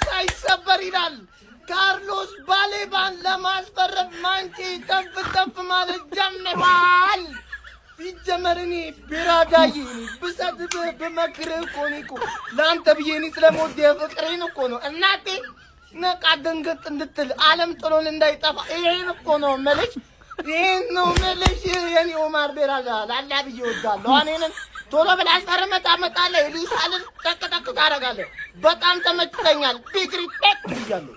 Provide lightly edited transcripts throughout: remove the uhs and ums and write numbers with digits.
ሳይሰበር ይላል። ካርሎስ ባሌባን ለማስፈረም ማንቸስተር ተፍ ማለት ጀምሯል። ሲጀመርኒ ቢራዳይ ብሰድብ በመክርህ እኮ ነው እኮ ላንተ ብዬኒ ስለሞት የፍቅሬን እኮ ነው እናቴ ነቃ ደንገጥ እንድትል ዓለም ጥሎን እንዳይጠፋ ይሄን እኮ ነው መልሽ ይሄን ነው መልሽ የኔ ኦማር ቤራዳ ላላ ብዬ ወዳለሁ እኔን ቶሎ ብለህ አስፈርመጣለህ ኢሊሳልን ተከተክ ታረጋለህ በጣም ተመችቶኛል ቢግ ሪስፔክት ይያለሁ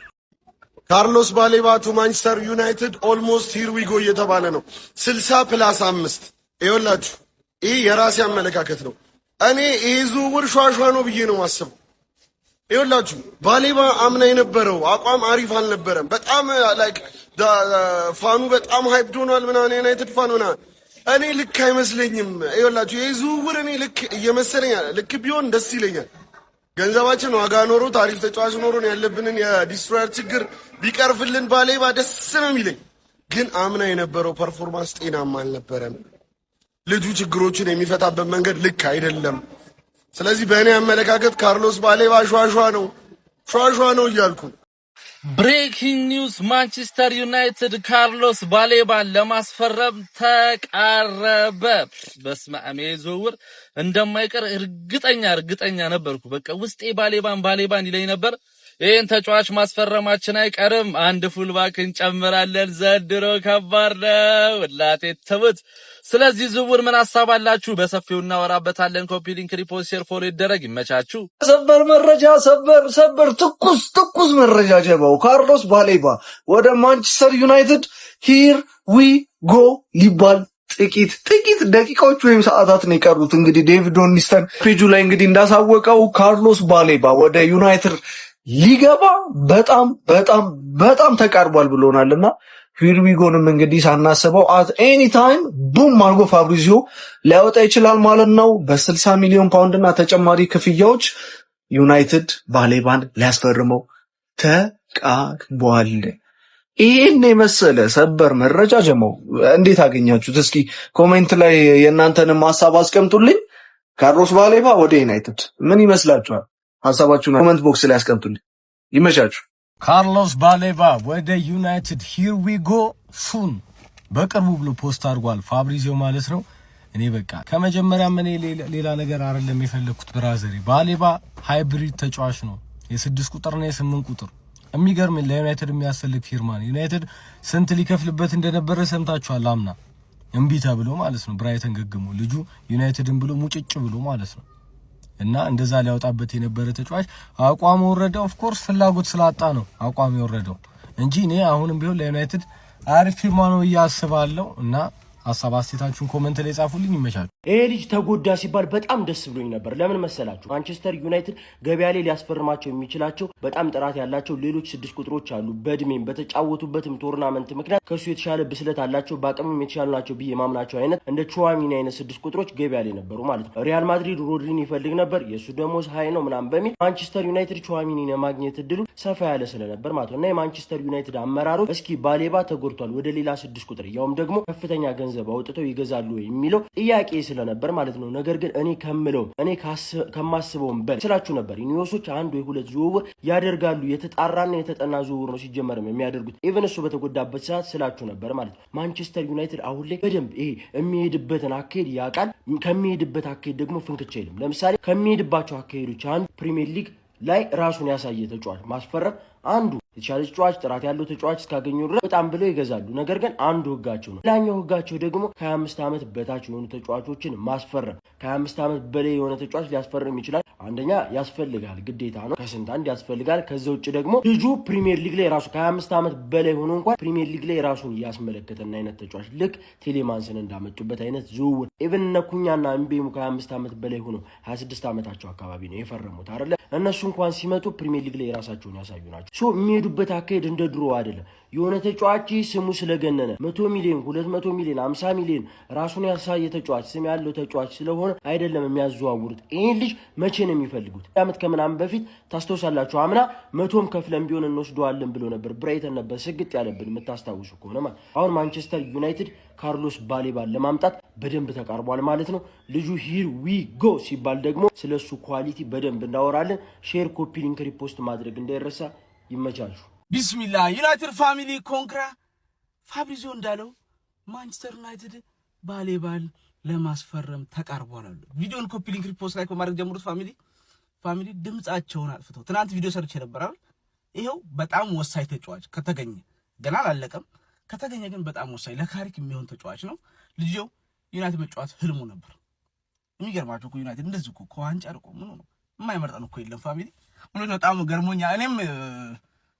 ካርሎስ ባሌባ ቱ ማንቸስተር ዩናይትድ ኦልሞስት ሂር ዊ ጎ እየተባለ ነው 60+5 ይኸውላችሁ ይህ የራሴ አመለካከት ነው እኔ ይህ ዝውውር ሿሿ ነው ብዬ ነው ማስበው ይኸውላችሁ ባሌባ አምና የነበረው አቋም አሪፍ አልነበረም በጣም ላይክ ፋኑ በጣም ሃይፕ ሆኗል ምናምን ዩናይትድ ፋን ሆና እኔ ልክ አይመስለኝም ይኸውላችሁ ይህ ዝውውር እኔ ልክ እየመሰለኝ ልክ ቢሆን ደስ ይለኛል ገንዘባችን ዋጋ ኖሮ ታሪፍ ተጫዋች ኖሮ ያለብንን የዲስትሮየር ችግር ቢቀርፍልን ባሌባ ደስ ነው የሚለኝ ግን አምና የነበረው ፐርፎርማንስ ጤናማ አልነበረም ልጁ ችግሮችን የሚፈታበት መንገድ ልክ አይደለም ስለዚህ በእኔ አመለካከት ካርሎስ ባሌባ ሿሿ ነው እያልኩ ብሬኪንግ ኒውስ ማንቸስተር ዩናይትድ ካርሎስ ባሌባን ለማስፈረም ተቃረበ በስመ አብ ዝውውር እንደማይቀር እርግጠኛ ነበርኩ በቃ ውስጤ ባሌባን ይለኝ ነበር ይሄን ተጫዋች ማስፈረማችን አይቀርም አንድ ፉልባክ እንጨምራለን ዘንድሮ ከባድ ነው ወላቴ ተውት ስለዚህ ዝውውር ምን ሐሳብ አላችሁ በሰፊው እናወራበታለን ኮፒ ሊንክ ሪፖስት ሼር ፎሎ ይደረግ ይመቻችሁ ሰበር መረጃ ሰበር ትኩስ መረጃ ጀባው ካርሎስ ባሌባ ወደ ማንቸስተር ዩናይትድ ሂር ዊ ጎ ሊባል ጥቂት ደቂቃዎች ወይም ሰዓታት ነው የቀሩት እንግዲህ ዴቪድ ኦርንስተን ፔጁ ላይ እንግዲህ እንዳሳወቀው ካርሎስ ባሌባ ወደ ዩናይትድ ሊገባ በጣም ተቃርቧል ብሎናልና ሂርዊጎንም እንግዲህ ሳናስበው አት ኤኒ ታይም ቡም አርጎ ፋብሪዚዮ ሊያወጣ ይችላል ማለት ነው በ60 ሚሊዮን ፓውንድ እና ተጨማሪ ክፍያዎች ዩናይትድ ባሌባን ሊያስፈርመው ተቃርቧል ይሄን የመሰለ ሰበር መረጃ ጀመው እንዴት አገኛችሁት እስኪ ኮሜንት ላይ የእናንተንም ሐሳብ አስቀምጡልኝ ካርሎስ ባሌባ ወደ ዩናይትድ ምን ይመስላችኋል ሐሳባችሁን ኮሜንት ቦክስ ላይ አስቀምጡልኝ ይመቻችሁ ካርሎስ ባሌባ ወደ ዩናይትድ ሂር ዊ ጎ ሱን በቅርቡ ብሎ ፖስት አድርጓል ፋብሪዚዮ ማለት ነው እኔ በቃ ከመጀመሪያም እኔ ሌላ ነገር አይደለም የፈለኩት ብራዘሪ ባሌባ ሃይብሪድ ተጫዋች ነው የ6 ቁጥር እና የ8 ቁጥር የሚገርም ለዩናይትድ የሚያስፈልግ ፊርማን ዩናይትድ ስንት ሊከፍልበት እንደነበረ ሰምታችኋል አምና እምቢ ተብሎ ማለት ነው ብራይተን ገግሞ ልጁ ዩናይትድን ብሎ ሙጭጭ ብሎ ማለት ነው እና እንደዛ ሊያወጣበት የነበረ ተጫዋች አቋም ወረደ ኦፍ ኮርስ ፍላጎት ስላጣ ነው አቋም የወረደው እንጂ እኔ አሁንም ቢሆን ለዩናይትድ አሪፍ ፊርማ ነው ያስባለው እና ሐሳብ አስተያየታችሁን ኮሜንት ላይ ጻፉልኝ ይመቻችሁ ይሄ ልጅ ተጎዳ ሲባል በጣም ደስ ብሎኝ ነበር ለምን መሰላችሁ ማንቸስተር ዩናይትድ ገበያ ላይ ሊያስፈርማቸው የሚችላቸው በጣም ጥራት ያላቸው ሌሎች 6 ቁጥሮች አሉ በእድሜም በተጫወቱበትም ቶርናመንት ምክንያት ከሱ የተሻለ ብስለት አላቸው በአቅምም የተሻሉ ናቸው ብዬ ማምናቸው አይነት እንደ ቹዋሚኒ አይነት 6 ቁጥሮች ገበያ ላይ ነበሩ ማለት ነው ሪያል ማድሪድ ሮድሪን ይፈልግ ነበር የሱ ደሞዝ ሃይ ነው ምናምን በሚል ማንቸስተር ዩናይትድ ቹዋሚኒን የማግኘት እድሉ ሰፋ ያለ ስለነበር ማለት ነው እና የማንቸስተር ዩናይትድ አመራሮች እስኪ ባሌባ ተጎድቷል ወደ ሌላ 6 ቁጥር ያውም ደግሞ ከፍተኛ ገንዘብ አውጥተው ይገዛሉ የሚለው ጥያቄ ስለነበር ማለት ነው ነገር ግን እኔ ከማስበው በል ስላችሁ ነበር ኒውሶች አንድ ወይ ሁለት ዝውውር ያደርጋሉ የተጣራና የተጠና ዝውውር ነው ሲጀመርም የሚያደርጉት ኢቨን እሱ በተጎዳበት ሰዓት ስላችሁ ነበር ማለት ነው ማንቸስተር ዩናይትድ አሁን ላይ በደንብ ይሄ የሚሄድበትን አካሄድ ያቃል ከሚሄድበት አካሄድ ደግሞ ፍንክች አይልም ለምሳሌ ከሚሄድባቸው አካሄዶች አንዱ ፕሪሚየር ሊግ ላይ ራሱን ያሳየ ተጫዋች ማስፈረም አንዱ የተሻለ ተጫዋች ጥራት ያለው ተጫዋች እስካገኙ ድረስ በጣም ብለው ይገዛሉ ነገር ግን አንዱ ህጋቸው ነው ሌላኛው ህጋቸው ደግሞ ከ25 ዓመት በታች የሆኑ ተጫዋቾችን ማስፈረም ከ25 ዓመት በላይ የሆነ ተጫዋች ሊያስፈርም ይችላል አንደኛ ያስፈልጋል ግዴታ ነው ከስንት አንድ ያስፈልጋል ከዛ ውጭ ደግሞ ልጁ ፕሪሚየር ሊግ ላይ ራሱ ከ25 ዓመት በላይ ሆኖ እንኳን ፕሪሚየር ሊግ ላይ ራሱን ያስመለከተና አይነት ተጫዋች ልክ ቴሌማንስን እንዳመጡበት አይነት ዝውውር ኢቭን ነኩኛና እምቤሙ ከ25 ዓመት በላይ ሆኖ 26 ዓመታቸው አካባቢ ነው የፈረሙት አይደለ እነሱ እንኳን ሲመጡ ፕሪሚየር ሊግ ላይ ራሳቸውን ያሳዩ ናቸው ሶ የሚሄዱበት አካሄድ እንደ ድሮ አይደለም። የሆነ ተጫዋች ስሙ ስለገነነ 100 ሚሊዮን 200 ሚሊዮን 50 ሚሊዮን ራሱን ያሳየ ተጫዋች ስም ያለው ተጫዋች ስለሆነ አይደለም የሚያዘዋውሩት። ይህን ልጅ መቼ ነው የሚፈልጉት? ዓመት ከምናምን በፊት ታስታውሳላችሁ፣ አምና 100ም ከፍለን ቢሆን እንወስደዋለን ብሎ ነበር። ብራይተን ነበር ስግጥ ያለብን የምታስታውሱ ከሆነ ማለት። አሁን ማንቸስተር ዩናይትድ ካርሎስ ባሌባን ለማምጣት በደንብ ተቃርቧል ማለት ነው። ልጁ ሂር ዊ ጎ ሲባል ደግሞ ስለሱ ኳሊቲ በደንብ እናወራለን። ሼር፣ ኮፒ ሊንክ፣ ሪፖስት ማድረግ እንዳይረሳ። ይመቻችሁ። ቢስሚላ ዩናይትድ ፋሚሊ ኮንግራ። ፋብሪዚዮ እንዳለው ማንቸስተር ዩናይትድ ባሌባን ለማስፈረም ተቃርቧል አሉ። ቪዲዮን ኮፒ ሊንክ ሪፖስት ላይ በማድረግ ጀምሩት። ፋሚሊ ድምጻቸውን አጥፍተው ትናንት ቪዲዮ ሰርቼ ነበር አይደል? ይሄው በጣም ወሳኝ ተጫዋች ከተገኘ ገና አላለቀም። ከተገኘ ግን በጣም ወሳኝ ለካሪክ የሚሆን ተጫዋች ነው። ልጅው ዩናይትድ መጫወት ህልሙ ነበር። የሚገርማችሁ እኮ ዩናይትድ እንደዚህ እኮ ከዋንጫ ርቆ ምን ነው የማይመርጠን እኮ የለም። ፋሚሊ እውነት በጣም ገርሞኛ። እኔም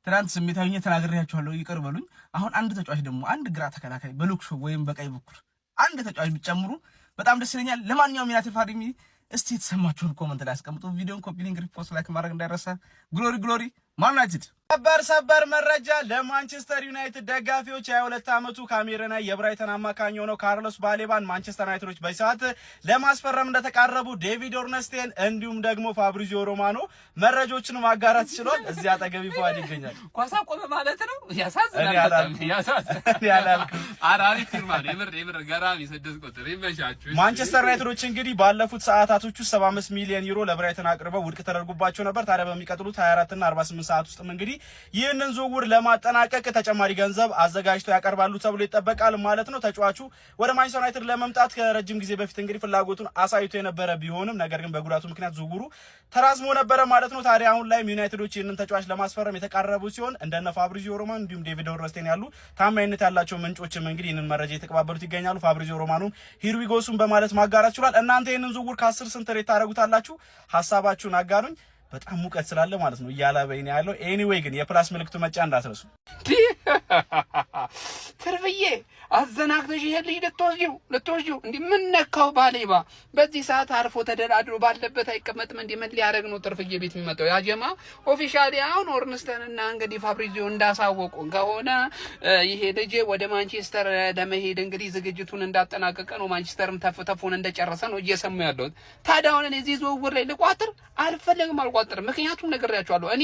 ትናንት ስሜታዊኛ ተናግሬያችኋለሁ፣ ይቅር በሉኝ። አሁን አንድ ተጫዋች ደግሞ አንድ ግራ ተከላካይ በሉክሾ ወይም በቀኝ በኩል አንድ ተጫዋች ቢጨምሩ በጣም ደስ ይለኛል። ለማንኛውም ዩናይትድ ፋሚሊ እስቲ የተሰማችሁን ኮመንት ላይ አስቀምጡ። ቪዲዮን ኮፒ ሊንክ ሪፖስት ላይክ ማድረግ እንዳይረሳ። ግሎሪ ማን ዩናይትድ። ሰበር መረጃ ለማንቸስተር ዩናይትድ ደጋፊዎች። 22 ዓመቱ ካሜሩናዊ የብራይተን አማካኝ ሆነው ካርሎስ ባሌባን ማንቸስተር ዩናይትዶች በሰዓት ለማስፈረም እንደተቃረቡ ዴቪድ ኦርነስቴን እንዲሁም ደግሞ ፋብሪዚዮ ሮማኖ መረጃዎችን ማጋራት ችሏል። እዚህ አጠገብ ይፋድ ይገኛል። ኳሳ ቆመ ማለት ነው። ያሳዝናል። አራሪ ፊርማን የምር ገራሚ 6 ቁጥር ይመሻችሁ። ማንቸስተር ዩናይትዶች እንግዲህ ባለፉት ሰዓታቶች ውስጥ 75 ሚሊዮን ዩሮ ለብራይተን አቅርበው ውድቅ ተደርጎባቸው ነበር። ታዲያ በሚቀጥሉት 24 እና 48 ሰዓት ውስጥም እንግዲህ ይህንን ዝውውር ለማጠናቀቅ ተጨማሪ ገንዘብ አዘጋጅተው ያቀርባሉ ተብሎ ይጠበቃል ማለት ነው። ተጫዋቹ ወደ ማንቸስተር ዩናይትድ ለመምጣት ከረጅም ጊዜ በፊት እንግዲህ ፍላጎቱን አሳይቶ የነበረ ቢሆንም ነገር ግን በጉዳቱ ምክንያት ዝውውሩ ተራዝሞ ነበረ ማለት ነው። ታዲያ አሁን ላይ ዩናይትዶች ይህንን ተጫዋች ለማስፈረም የተቃረቡ ሲሆን እንደነ ፋብሪዚዮ ሮማኖ እንዲሁም ዴቪድ ኦርነስቴን ያሉ ታማኝነት ያላቸው ምንጮችም እንግዲህ ይህንን መረጃ የተቀባበሉት ይገኛሉ። ፋብሪዚዮ ሮማኖም ሂር ዊ ጎ ሱን በማለት ማጋራት ችሏል። እናንተ ይህንን ዝውውር ከ10 ስንት ሬት ታደርጉታላችሁ? ሀሳባችሁን አጋሩኝ። በጣም ሙቀት ስላለ ማለት ነው እያላበይን ያለው። ኤኒዌይ ግን የፕላስ ምልክቱ መጫ እንዳትረሱ። ትርፍዬ አዘናግተሽ ይሄ ልጅ ልትወስጂው እንዲህ ምን ነካው? ባሌባ በዚህ ሰዓት አርፎ ተደላድሎ ባለበት አይቀመጥም። እንዲህ ምን ሊያደርግ ነው ትርፍዬ ቤት የሚመጣው? ያጀማ ኦፊሻሊ አሁን ኦርንስተንና እንግዲህ ፋብሪዚዮ እንዳሳወቁ ከሆነ ይሄ ልጅ ወደ ማንቸስተር ለመሄድ እንግዲህ ዝግጅቱን እንዳጠናቀቀ ነው። ማንቸስተርም ተፍተፉን እንደጨረሰ ነው እየሰሙ ያለው። ታዲያ አሁን እዚህ ዝውውር ላይ ልቋጥር አልፈልግም። ምክንያቱም ነግሬያቸዋለሁ። እኔ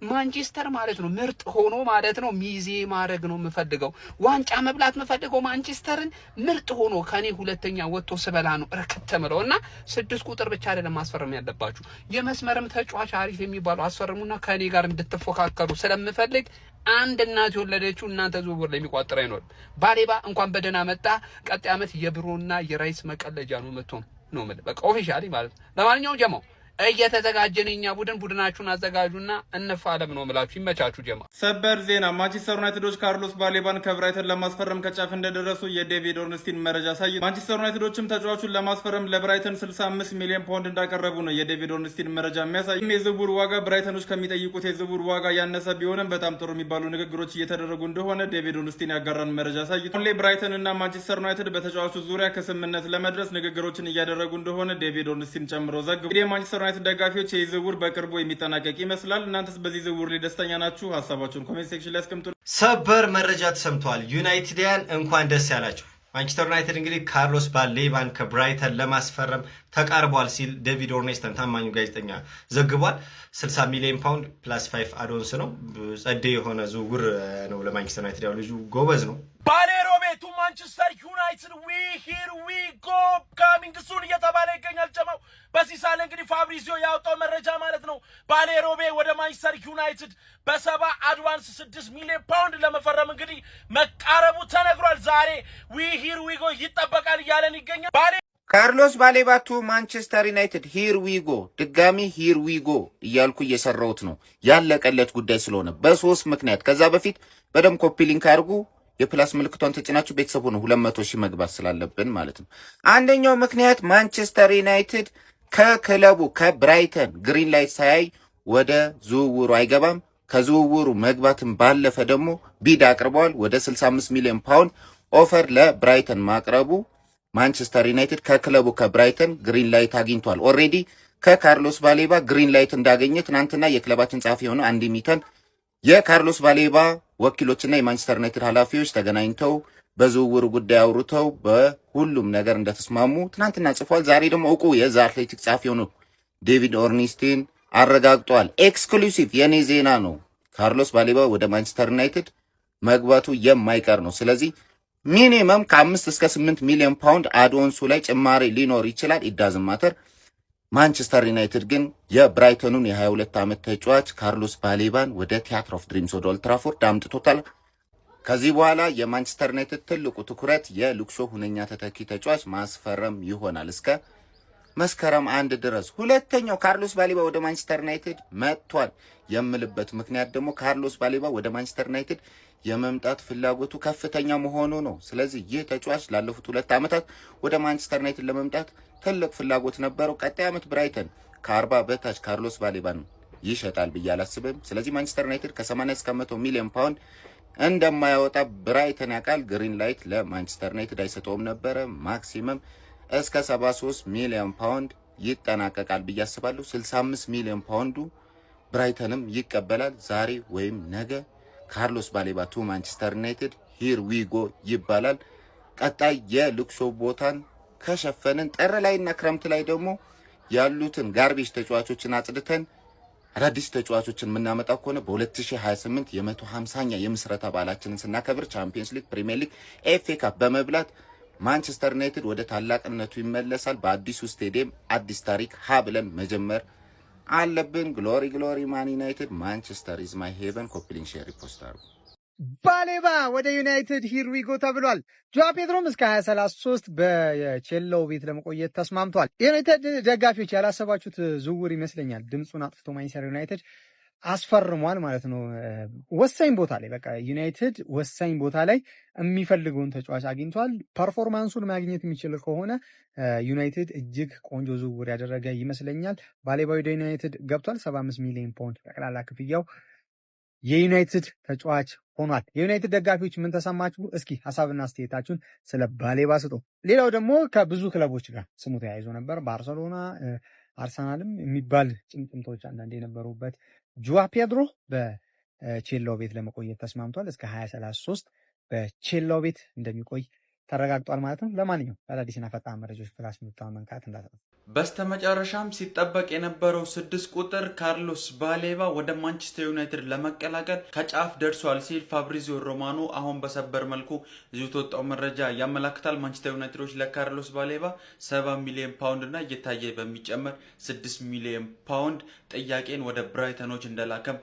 ማንቸስተር ማለት ነው ምርጥ ሆኖ ማለት ነው ሚዜ ማድረግ ነው የምፈልገው። ዋንጫ መብላት የምፈልገው ማንቸስተርን ምርጥ ሆኖ ከኔ ሁለተኛ ወጥቶ ስበላ ነው ረከተምለው እና 6 ቁጥር ብቻ አይደለም ማስፈረም ያለባችሁ። የመስመርም ተጫዋች አሪፍ የሚባሉ አስፈርሙና ከኔ ጋር እንድትፎካከሩ ስለምፈልግ አንድ እናት የወለደችው እናንተ ዝውውር ላይ የሚቋጥር አይኖርም። ባሌባ እንኳን በደህና መጣ። ቀጣይ ዓመት የብሮና የራይስ መቀለጃ ነው መጥቶ ነው ማለት በቃ ኦፊሻሊ ማለት። ለማንኛውም ጀማው እየተዘጋጀን እኛ ቡድናችሁን አዘጋጁና እንፋለም ነው የምላችሁ። ይመቻችሁ ጀማ። ሰበር ዜና ማንቸስተር ዩናይትዶች ካርሎስ ባሌባን ከብራይተን ለማስፈረም ከጫፍ እንደደረሱ የዴቪድ ኦርንስቲን መረጃ ሳይ ማንቸስተር ዩናይትዶችም ተጫዋቹን ለማስፈረም ለብራይተን 65 ሚሊዮን ፓውንድ እንዳቀረቡ ነው የዴቪድ ኦርንስቲን መረጃ የሚያሳይ። የዝውውር ዋጋ ብራይተኖች ከሚጠይቁት የዝውውር ዋጋ ያነሰ ቢሆንም በጣም ጥሩ የሚባሉ ንግግሮች እየተደረጉ እንደሆነ ዴቪድ ኦርንስቲን ያጋራን መረጃ ሳይ ሁሌ ብራይተን እና ማንቸስተር ዩናይትድ በተጫዋቹ ዙሪያ ከስምምነት ለመድረስ ንግግሮችን እያደረጉ እንደሆነ ዴቪድ ኦርንስቲን ጨምሮ ዘግቧል። ዩናይትድ ደጋፊዎች ይህ ዝውውር በቅርቡ የሚጠናቀቅ ይመስላል። እናንተስ በዚህ ዝውውር ላይ ደስተኛ ናችሁ? ሀሳባችሁን ኮሜንት ሴክሽን ላይ አስቀምጡ። ሰበር መረጃ ተሰምቷል። ዩናይትድያን እንኳን ደስ ያላችሁ። ማንቸስተር ዩናይትድ እንግዲህ ካርሎስ ባሌባን ከብራይተን ለማስፈረም ተቃርቧል ሲል ዴቪድ ኦርኔስተን ታማኙ ጋዜጠኛ ዘግቧል። 60 ሚሊዮን ፓውንድ ፕላስ 5 አዶንስ ነው። ጸዴ የሆነ ዝውውር ነው ለማንቸስተር ዩናይትድ። ያው ልጁ ጎበዝ ነው። ባሌሮቤ ቱ ማንቸስተር ዩናይትድ ዊ ሂር ዊ ጎ ካሚንግ ሱን እየተባለ ይገኛል። ጀማው በዚህ ሳለ እንግዲህ ፋብሪዚዮ ያወጣው መረጃ ማለት ነው ባሌሮቤ ወደ ማንቸስተር ዩናይትድ በ70 አድቫንስ 6 ሚሊዮን ፓውንድ ለመፈረም እንግዲህ መቃረቡ ተነግሯል። ዛሬ ዊ ሂር ዊ ጎ ይጠበቃል እያለን ይገኛል። ካርሎስ ባሌባ ቱ ማንቸስተር ዩናይትድ ሂር ዊ ጎ፣ ድጋሚ ሂር ዊ ጎ እያልኩ እየሰራሁት ነው ያለቀለት ጉዳይ ስለሆነ በ3 ምክንያት። ከዛ በፊት በደም ኮፒ ሊንክ አድርጉ፣ የፕላስ ምልክቷን ተጭናችሁ ቤተሰቡ ነው 200 ሺህ መግባት ስላለብን ማለት ነው። አንደኛው ምክንያት ማንቸስተር ዩናይትድ ከክለቡ ከብራይተን ግሪን ላይት ሳያይ ወደ ዝውውሩ አይገባም። ከዝውውሩ መግባትም ባለፈ ደግሞ ቢድ አቅርበዋል። ወደ 65 ሚሊዮን ፓውንድ ኦፈር ለብራይተን ማቅረቡ ማንቸስተር ዩናይትድ ከክለቡ ከብራይተን ግሪን ላይት አግኝቷል። ኦልሬዲ ከካርሎስ ባሌባ ግሪን ላይት እንዳገኘ ትናንትና የክለባችን ጸሐፊ የሆነ አንዲ ሚተን የካርሎስ ባሌባ ወኪሎችና የማንቸስተር ዩናይትድ ኃላፊዎች ተገናኝተው በዝውውሩ ጉዳይ አውርተው በሁሉም ነገር እንደተስማሙ ትናንትና ጽፏል። ዛሬ ደግሞ እውቁ የዛ አትሌቲክ ጸሐፊ የሆነው ዴቪድ ኦርኒስቲን አረጋግጧል። ኤክስክሉሲቭ የኔ ዜና ነው። ካርሎስ ባሌባ ወደ ማንቸስተር ዩናይትድ መግባቱ የማይቀር ነው። ስለዚህ ሚኒመም ከ5 እስከ 8 ሚሊዮን ፓውንድ አድኦንሱ ላይ ጭማሪ ሊኖር ይችላል። ኢዳዝም ማተር። ማንቸስተር ዩናይትድ ግን የብራይተኑን የ22 ዓመት ተጫዋች ካርሎስ ባሌባን ወደ ቲያትር ኦፍ ድሪምስ ወደ ኦልድ ትራፎርድ አምጥቶታል። ከዚህ በኋላ የማንቸስተር ዩናይትድ ትልቁ ትኩረት የሉክሾ ሁነኛ ተተኪ ተጫዋች ማስፈረም ይሆናል እስከ መስከረም 1 ድረስ። ሁለተኛው ካርሎስ ባሌባ ወደ ማንቸስተር ዩናይትድ መጥቷል የምልበት ምክንያት ደግሞ ካርሎስ ባሌባ ወደ ማንቸስተር ዩናይትድ የመምጣት ፍላጎቱ ከፍተኛ መሆኑ ነው። ስለዚህ ይህ ተጫዋች ላለፉት 2 ዓመታት ወደ ማንቸስተር ዩናይትድ ለመምጣት ትልቅ ፍላጎት ነበረው። ቀጣይ ዓመት ብራይተን ከ40 በታች ካርሎስ ባሌባን ይሸጣል ብዬ አላስብም። ስለዚህ ማንቸስተር ዩናይትድ ከ80 እስከ 100 ሚሊዮን ፓውንድ እንደማያወጣ ብራይተን ያውቃል። ግሪን ላይት ለማንቸስተር ዩናይትድ አይሰጠውም ነበረ። ማክሲመም እስከ 73 ሚሊዮን ፓውንድ ይጠናቀቃል ብዬ አስባለሁ። 65 ሚሊዮን ፓውንዱ ብራይተንም ይቀበላል። ዛሬ ወይም ነገ ካርሎስ ባሌባ ቱ ማንቸስተር ዩናይትድ ሂር ዊጎ ይባላል። ቀጣይ የሉክሾ ቦታን ከሸፈንን ጥር ላይና ክረምት ላይ ደግሞ ያሉትን ጋርቤጅ ተጫዋቾችን አጽድተን አዳዲስ ተጫዋቾችን የምናመጣ ከሆነ በ2028 የ150ኛ የምስረታ በዓላችንን ስናከብር ቻምፒየንስ ሊግ፣ ፕሪሚየር ሊግ፣ ኤፍኤ ካፕ በመብላት ማንቸስተር ዩናይትድ ወደ ታላቅነቱ ይመለሳል። በአዲሱ ስቴዲየም አዲስ ታሪክ ሀ ብለን መጀመር አለብን። ግሎሪ ግሎሪ ማን ዩናይትድ። ማንቸስተር ኢዝ ማይ ሄቨን። ኮፒሊንግ ሼር ሪፖስት ባሌባ ወደ ዩናይትድ ሂር ዊጎ ተብሏል። ጆዋ ፔድሮም እስከ 2033 በቼሎው ቤት ለመቆየት ተስማምቷል። የዩናይትድ ደጋፊዎች ያላሰባችሁት ዝውውር ይመስለኛል። ድምፁን አጥፍቶ ማንቸስተር ዩናይትድ አስፈርሟል ማለት ነው። ወሳኝ ቦታ ላይ በቃ ዩናይትድ ወሳኝ ቦታ ላይ የሚፈልገውን ተጫዋች አግኝቷል። ፐርፎርማንሱን ማግኘት የሚችል ከሆነ ዩናይትድ እጅግ ቆንጆ ዝውውር ያደረገ ይመስለኛል። ባሌባ ወደ ዩናይትድ ገብቷል። 75 ሚሊዮን ፓውንድ ጠቅላላ ክፍያው የዩናይትድ ተጫዋች ሆኗል። የዩናይትድ ደጋፊዎች ምን ተሰማችሁ? እስኪ ሀሳብና አስተያየታችሁን ስለ ባሌባ ስጡ። ሌላው ደግሞ ከብዙ ክለቦች ጋር ስሙ ተያይዞ ነበር። ባርሰሎና፣ አርሰናልም የሚባል ጭምጭምቶች አንዳንድ የነበሩበት ጆዋ ፔድሮ በቼላው ቤት ለመቆየት ተስማምቷል። እስከ 2033 በቼላው ቤት እንደሚቆይ ተረጋግጧል ማለት ነው። ለማንኛውም አዳዲስና ፈጣን መረጃዎች ፕላስ ምታውን መንካት እንዳትረሱ። በስተመጨረሻም ሲጠበቅ የነበረው 6 ቁጥር ካርሎስ ባሌባ ወደ ማንቸስተር ዩናይትድ ለመቀላቀል ከጫፍ ደርሷል ሲል ፋብሪዚዮ ሮማኖ አሁን በሰበር መልኩ ይዞት የወጣው መረጃ ያመላክታል። ማንቸስተር ዩናይትዶች ለካርሎስ ባሌባ 70 ሚሊዮን ፓውንድ እና እየታየ በሚጨመር 6 ሚሊዮን ፓውንድ ጥያቄን ወደ ብራይተኖች እንደላከም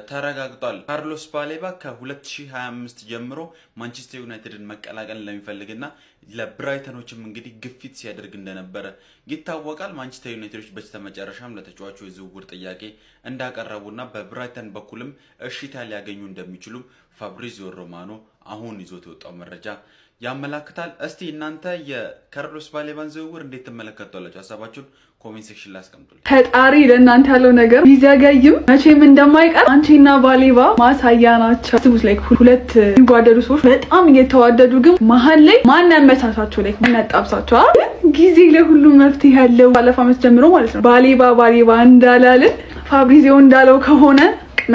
ተረጋግጧል። ካርሎስ ባሌባ ከ2025 ጀምሮ ማንቸስተር ዩናይትድን መቀላቀል ለሚፈልግና ለብራይተኖችም እንግዲህ ግፊት ሲያደርግ እንደነበረ ይታወቃል። ማንቸስተር ዩናይትዶች በስተመጨረሻም ለተጫዋቹ የዝውውር ጥያቄ እንዳቀረቡና በብራይተን በኩልም እሺታ ሊያገኙ እንደሚችሉ ፋብሪዚዮ ሮማኖ አሁን ይዞት የወጣው መረጃ ያመላክታል። እስቲ እናንተ የካርሎስ ባሌባን ዝውውር እንዴት ትመለከታላችሁ? ሀሳባችሁን ኮሜንት ሴክሽን ላይ አስቀምጡልኝ። ፈጣሪ ለእናንተ ያለው ነገር ቢዘገይም መቼም እንደማይቀር አንቺና ባሌባ ማሳያ ናቸው። ስሙት ላይ ሁለት የሚጓደዱ ሰዎች በጣም እየተዋደዱ ግን መሀል ላይ ማን ያመሳሳቸው ላይ ማን ያጣብሳቸው? ጊዜ ለሁሉም መፍትሄ ያለው ባለፈው ዓመት ጀምሮ ማለት ነው። ባሌባ እንዳላልን ፋብሪዚዮ እንዳለው ከሆነ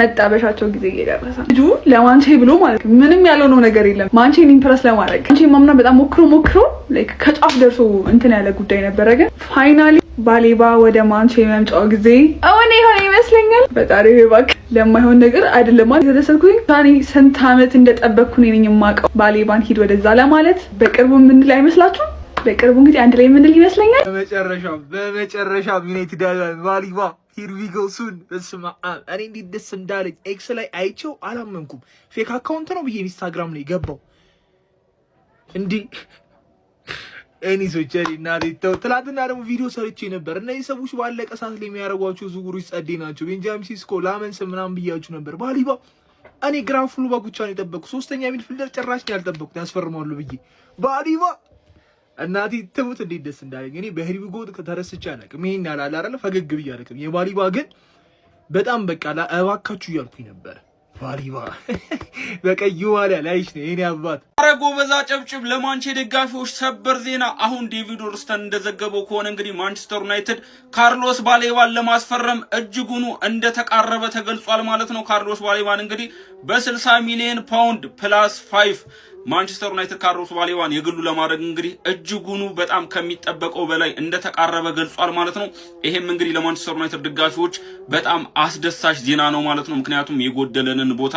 መጣበሻቸው ጊዜ እየደረሰ ልጁ ለማንቼ ብሎ ማለት ምንም ያለው ነገር የለም። ማንቼን ኢምፕረስ ለማድረግ ማንቼ ማምና በጣም ሞክሮ ላይክ ከጫፍ ደርሶ እንትን ያለ ጉዳይ ነበረ። ግን ፋይናሊ ባሌባ ወደ ማንቼ መምጫው ጊዜ አሁን ይሆን ይመስለኛል። በጣሪ ባክ ለማይሆን ነገር አይደለም ማለት የተደሰትኩኝ ታኒ ስንት ዓመት እንደጠበቅኩ ነኝ የማውቀው። ባሌባን ሂድ ወደዛ ለማለት በቅርቡ ምን ላይ አይመስላችሁ? በቅርቡ እንግዲህ አንድ ላይ ምን ይመስለኛል። በመጨረሻ ዩናይትድ ባሌባ ሂር ዊ ጎ ሱን። በስመ አብ እኔ እንዴት ደስ እንዳለኝ ኤክስ ላይ አይቼው አላመንኩም። ፌክ አካውንት ነው ብዬ ኢንስታግራም ላይ ገባው እንዲህ እኔ ሶቸሪ እና ሪተው ትላንትና ደግሞ ቪዲዮ ሰርቼ ነበር። እነዚህ ሰዎች ባለቀ ሰዓት ላይ የሚያደርጓቸው ዝውውሮች ጸዴ ናቸው። ቤንጃሚን ሲስኮ ላመንስ ምናምን ብያችሁ ነበር። ባሌባ እኔ ግራን ፉል ባክ ብቻ ነው የጠበቅኩት። ሶስተኛ ሚድፊልደር ጭራሽ ነው ያልጠበቅኩት። ያስፈርማሉ ብዬ ባሌባ እናቴ ትሙት እንዴት ደስ እንዳለኝ። እኔ በሂር ዊ ጎ ተረስቼ አላውቅም። ይሄን ያላለ አይደለ ፈገግ ብዬ አላውቅም። የባሌባ ግን በጣም በቃ እባካችሁ እያልኩኝ ነበር። ባሌባ በቀይ ዋሊያ ላይሽ ነው የኔ አባት። አረጎ በዛ ጨብጭብ ለማንቼ ደጋፊዎች ሰበር ዜና። አሁን ዴቪድ ኦርንስተን እንደዘገበው ከሆነ እንግዲህ ማንቸስተር ዩናይትድ ካርሎስ ባሌባን ለማስፈረም እጅጉኑ እንደተቃረበ ተገልጿል ማለት ነው። ካርሎስ ባሌባን እንግዲህ በ60 ሚሊዮን ፓውንድ ፕላስ 5 ማንቸስተር ዩናይትድ ካርሎስ ባሌባን የግሉ ለማድረግ እንግዲህ እጅጉኑ በጣም ከሚጠበቀው በላይ እንደተቃረበ ገልጿል ማለት ነው። ይሄም እንግዲህ ለማንቸስተር ዩናይትድ ደጋፊዎች በጣም አስደሳች ዜና ነው ማለት ነው። ምክንያቱም የጎደለንን ቦታ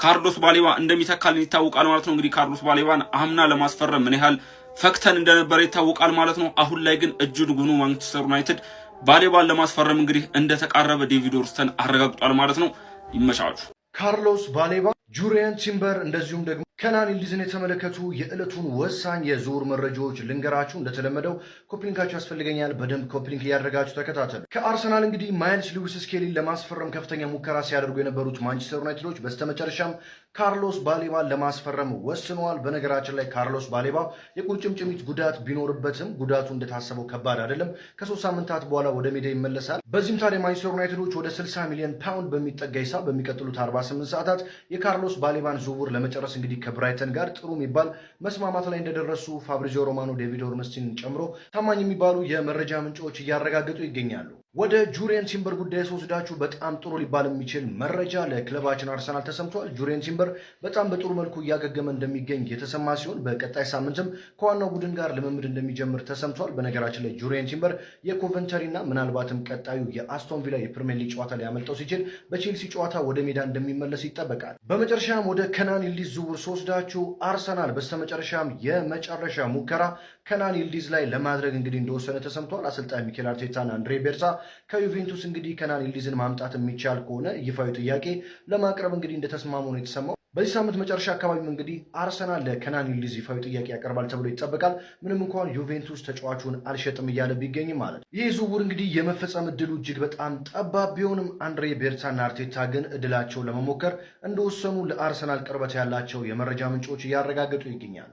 ካርሎስ ባሌባ እንደሚተካልን ይታወቃል ማለት ነው። እንግዲህ ካርሎስ ባሌባን አምና ለማስፈረም ምን ያህል ፈክተን እንደነበረ ይታወቃል ማለት ነው። አሁን ላይ ግን እጅጉኑ ማንቸስተር ዩናይትድ ባሌባን ለማስፈረም እንግዲህ እንደተቃረበ ዴቪድ ኦርንስተን አረጋግጧል ማለት ነው። ይመቻችሁ። ካርሎስ ባሌባ፣ ጁሪየን ቲምበር እንደዚሁም ደግሞ ከናን ይልዲዝን የተመለከቱ የዕለቱን ወሳኝ የዝውውር መረጃዎች ልንገራችሁ። እንደተለመደው ኮፕሊንካችሁ ያስፈልገኛል። በደንብ ኮፕሊንክ እያደረጋችሁ ተከታተሉ። ከአርሰናል እንግዲህ ማይልስ ሉዊስ ስኬሊን ለማስፈረም ከፍተኛ ሙከራ ሲያደርጉ የነበሩት ማንቸስተር ዩናይትዶች በስተመጨረሻም ካርሎስ ባሌባን ለማስፈረም ወስነዋል። በነገራችን ላይ ካርሎስ ባሌባ የቁርጭምጭሚት ጉዳት ቢኖርበትም ጉዳቱ እንደታሰበው ከባድ አይደለም። ከ3 ሳምንታት በኋላ ወደ ሜዳ ይመለሳል። በዚህም ታዲያ ማንቸስተር ዩናይትዶች ወደ 60 ሚሊዮን ፓውንድ በሚጠጋ ሂሳብ በሚቀጥሉት 48 ሰዓታት የካርሎስ ባሌባን ዝውውር ለመጨረስ እንግዲህ ከብራይተን ጋር ጥሩ የሚባል መስማማት ላይ እንደደረሱ ፋብሪዚዮ ሮማኖ፣ ዴቪድ ኦርንስቲን ጨምሮ ታማኝ የሚባሉ የመረጃ ምንጮች እያረጋገጡ ይገኛሉ። ወደ ጁሪየን ቲምበር ጉዳይ ስወስዳችሁ በጣም ጥሩ ሊባል የሚችል መረጃ ለክለባችን አርሰናል ተሰምቷል። ጁሪየን ቲምበር በጣም በጥሩ መልኩ እያገገመ እንደሚገኝ የተሰማ ሲሆን በቀጣይ ሳምንትም ከዋናው ቡድን ጋር ልምምድ እንደሚጀምር ተሰምቷል። በነገራችን ላይ ጁሪየን ቲምበር የኮቨንተሪ እና ምናልባትም ቀጣዩ የአስቶን ቪላ የፕሪሚየር ሊግ ጨዋታ ሊያመልጠው ሲችል በቼልሲ ጨዋታ ወደ ሜዳ እንደሚመለስ ይጠበቃል። በመጨረሻም ወደ ከናን ይልዲዝ ዝውውር ስወስዳችሁ አርሰናል በስተመጨረሻም የመጨረሻ ሙከራ ከናን ይልዲዝ ላይ ለማድረግ እንግዲህ እንደወሰነ ተሰምቷል። አሰልጣኝ ሚኬል አርቴታና አንድሬ ቤርሳ ከዩቬንቱስ እንግዲህ ከናን ይልዲዝን ማምጣት የሚቻል ከሆነ ይፋዊ ጥያቄ ለማቅረብ እንግዲህ እንደተስማሙ ነው የተሰማው። በዚህ ሳምንት መጨረሻ አካባቢም እንግዲህ አርሰናል ለከናን ይልዲዝ ይፋዊ ጥያቄ ያቀርባል ተብሎ ይጠበቃል። ምንም እንኳን ዩቬንቱስ ተጫዋቹን አልሸጥም እያለ ቢገኝም ማለት ነው። ይህ ዝውውር እንግዲህ የመፈጸም እድሉ እጅግ በጣም ጠባብ ቢሆንም አንድሬ ቤርሳና አርቴታ ግን እድላቸው ለመሞከር እንደወሰኑ ለአርሰናል ቅርበት ያላቸው የመረጃ ምንጮች እያረጋገጡ ይገኛሉ።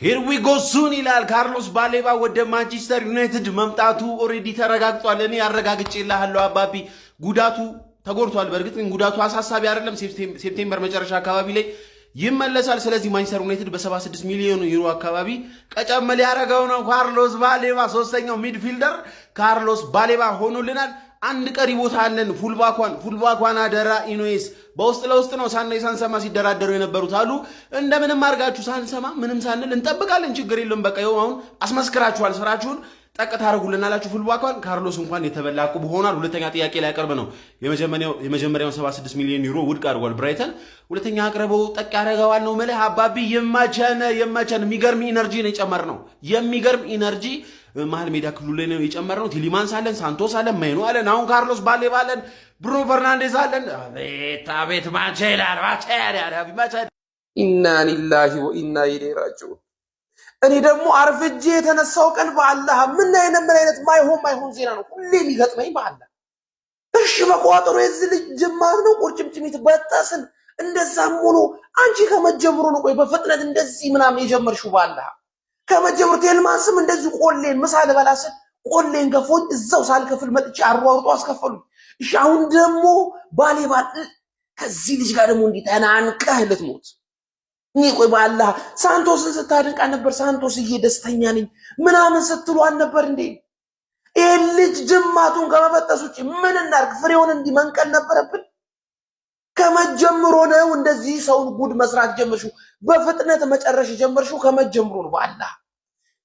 ሂር ዊ ጎ ሱን ይላል። ካርሎስ ባሌባ ወደ ማንቸስተር ዩናይትድ መምጣቱ ኦሬዲ ተረጋግጧል። እኔ አረጋግጬልሃለሁ አባቢ። ጉዳቱ ተጎድቷል። በእርግጥ ግን ጉዳቱ አሳሳቢ አይደለም። ሴፕቴምበር መጨረሻ አካባቢ ላይ ይመለሳል። ስለዚህ ማንቸስተር ዩናይትድ በ76 ሚሊዮን ዩሮ አካባቢ ቀጨም ሊያደርገው ነው። ካርሎስ ባሌባ ሶስተኛው ሚድፊልደር ካርሎስ ባሌባ ሆኖልናል። አንድ ቀሪ ቦታ አለን። ፉልባኳን አደራ ኢኖኤስ በውስጥ ለውስጥ ነው ሳናይ ሳንሰማ ሲደራደሩ የነበሩት አሉ። እንደምንም አድርጋችሁ ሳንሰማ ምንም ሳንል እንጠብቃለን። ችግር የለም። በቃ ይኸው አሁን አስመስክራችኋል። ስራችሁን ጠቅ ታደርጉልናላችሁ። ፉልባኳን ካርሎስ እንኳን የተበላቁ ሆኗል። ሁለተኛ ጥያቄ ላይ ያቀርብ ነው። የመጀመሪያውን 76 ሚሊዮን ዩሮ ውድቅ አድርጓል ብራይተን። ሁለተኛ አቅርበው ጠቅ ያደረገዋል ነው መልህ አባቢ። የማቸን የሚገርም ኢነርጂ ነው የጨመርነው። የሚገርም ኢነርጂ መሀል ሜዳ ክፍሉ ላይ ነው የጨመርነው። ቲሊማንስ አለን፣ ሳንቶስ አለን፣ ማይኖ አለን፣ አሁን ካርሎስ ባሌባ አለን፣ ብሩኖ ፈርናንዴዝ አለን። አቤት ማቼ ይላል ማቼ። ኢና ሊላሂ ወኢና ኢለይሂ ራጂዑን። እኔ ደግሞ አርፍጄ የተነሳው ቀን በአላህ ምን አይነት ማይሆን ዜና ነው ሁሌ የሚገጥመኝ በአላህ። እሺ መቋጠሩ የዚህ ልጅ ጅማር ነው። ቁርጭምጭሚት በጣስን እንደዛም ሆኖ አንቺ ከመጀመሩ ነው ቆይ በፍጥነት እንደዚህ ምናምን የጀመርሽው በአላህ ከመጀመሩ ቴልማንስም እንደዚህ ቆሌን ምሳል በላስን ቆሌን ገፎኝ እዛው ሳልከፍል መጥቼ አሯሩጦ አስከፈሉ። እሺ አሁን ደግሞ ባሌባ ከዚህ ልጅ ጋር ደግሞ እንዲህ ተናንቀህ ልትሞት። እኔ ቆይ በአላህ ሳንቶስን ስታደንቅ ነበር። ሳንቶስዬ ደስተኛ ነኝ ምናምን ስትሉ አልነበር እንዴ? ይሄ ልጅ ጅማቱን ከመበጠስ ውጪ ምን እናርግ? ፍሬውን እንዲህ መንቀል ነበረብን። ከመጀመሩ ነው እንደዚህ ሰውን ጉድ መስራት ጀመርሽው። በፍጥነት መጨረሽ ጀመርሽው ከመጀመሩ ነው። በአላህ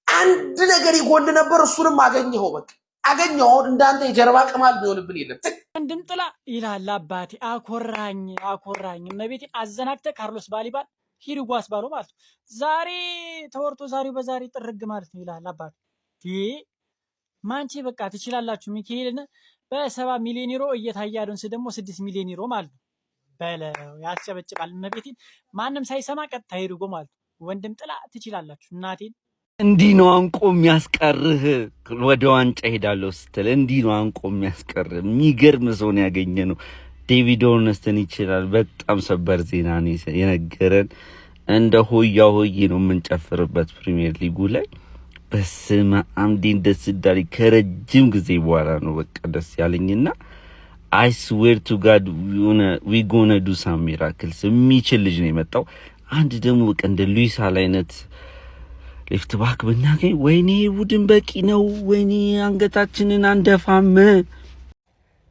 አንድ ነገር ይጎል ነበር፣ እሱንም አገኘኸው። በቃ አገኘኸው። እንዳንተ የጀርባ ቅማል ቢሆንብን የለም። ወንድም ጥላ ይላል አባቴ። አኮራኝ እመቤቴን አዘናግተ ካርሎስ ባሌባን ሂድጓስ ባለው ማለት ነው። ዛሬ ተወርቶ ዛሬው በዛሬ ጥርግ ማለት ነው ይላል አባቴ። ማንቼ በቃ ትችላላችሁ። ሚካኤልን በ7 ሚሊዮን ዩሮ እየታያደውን ደግሞ 6 ሚሊዮን ዩሮ ማለት ነው በለው ያስጨበጭባል። እመቤቴን ማንም ሳይሰማ ቀጥታ ሄድጎ ማለት ነው። ወንድም ጥላ ትችላላችሁ። እናቴን እንዲህ ነው አንቆ የሚያስቀርህ። ወደ ዋንጫ ሄዳለሁ ስትል እንዲህ ነው አንቆ የሚያስቀርህ። የሚገርም ሰው ነው ያገኘነው። ዴቪድ ኦርንስተን ይችላል። በጣም ሰበር ዜና ነው የነገረን። እንደ ሆያ ሆዬ ነው የምንጨፍርበት ፕሪሚየር ሊጉ ላይ። በስመ አብ እንዴት ደስ እንዳለኝ ከረጅም ጊዜ በኋላ ነው በቃ ደስ ያለኝና I swear to God we gonna do some miracles። የሚችል ልጅ ነው የመጣው። አንድ ደግሞ በቃ እንደ ሉዊስ ሃል አይነት ሌፍት ባክ ብናገኝ ወይኔ ቡድን በቂ ነው። ወይኔ አንገታችንን አንደፋም።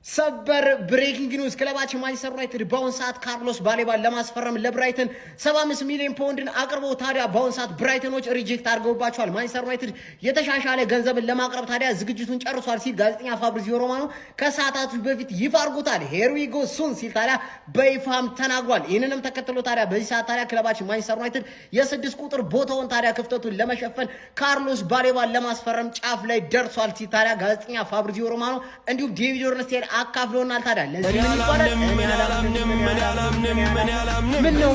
ሰበር ብሬኪንግ ኒውስ ክለባችን ማንቸስተር ዩናይትድ በአሁን ሰዓት ካርሎስ ባሌባን ለማስፈረም ለብራይተን 75 ሚሊዮን ፓውንድን አቅርቦ ታዲያ በአሁን ሰዓት ብራይተኖች ሪጀክት አድርገውባቸዋል። ማንቸስተር ዩናይትድ የተሻሻለ ገንዘብን ለማቅረብ ታዲያ ዝግጅቱን ጨርሷል ሲል ጋዜጠኛ ፋብሪዚዮ ሮማኖ ከሰዓታት በፊት ይፋ አድርጎታል። ሄር ዊ ጎ ሱን ሲል ታዲያ በይፋም ተናግሯል። ይህንንም ተከትሎ ታዲያ በዚህ ሰዓት ታዲያ ክለባችን ማንቸስተር ዩናይትድ የ6 ቁጥር ቦታውን ታዲያ ክፍተቱን ለመሸፈን ካርሎስ ባሌባን ለማስፈረም ጫፍ ላይ ደርሷል ሲል ታዲያ ጋዜጠኛ ፋብሪዚዮ ሮማኖ እንዲሁም ዴቪድ ኦርንስቴን አካፍሎናል። ታዲያ ለዚህ ምን ነው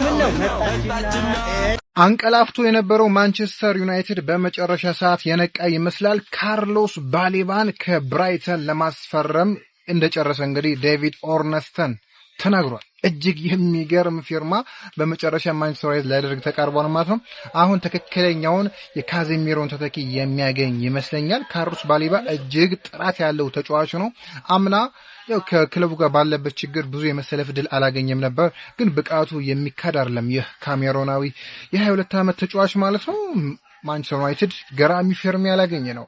አንቀላፍቶ የነበረው ማንቸስተር ዩናይትድ በመጨረሻ ሰዓት የነቃ ይመስላል። ካርሎስ ባሌባን ከብራይተን ለማስፈረም እንደጨረሰ እንግዲህ ዴቪድ ኦርንስተን ተናግሯል። እጅግ የሚገርም ፊርማ በመጨረሻ ማንቸስተር ዩናይትድ ሊያደርግ ተቃርቧል ማለት ነው። አሁን ትክክለኛውን የካዜሚሮን ተተኪ የሚያገኝ ይመስለኛል። ካርሎስ ባሌባ እጅግ ጥራት ያለው ተጫዋች ነው። አምና ያው ከክለቡ ጋር ባለበት ችግር ብዙ የመሰለፍ ድል አላገኘም ነበር፣ ግን ብቃቱ የሚካድ አይደለም። ይህ ካሜሮናዊ የ22 ዓመት ተጫዋች ማለት ነው። ማንቸስተር ዩናይትድ ገራሚ ፊርማ ያላገኘ ነው።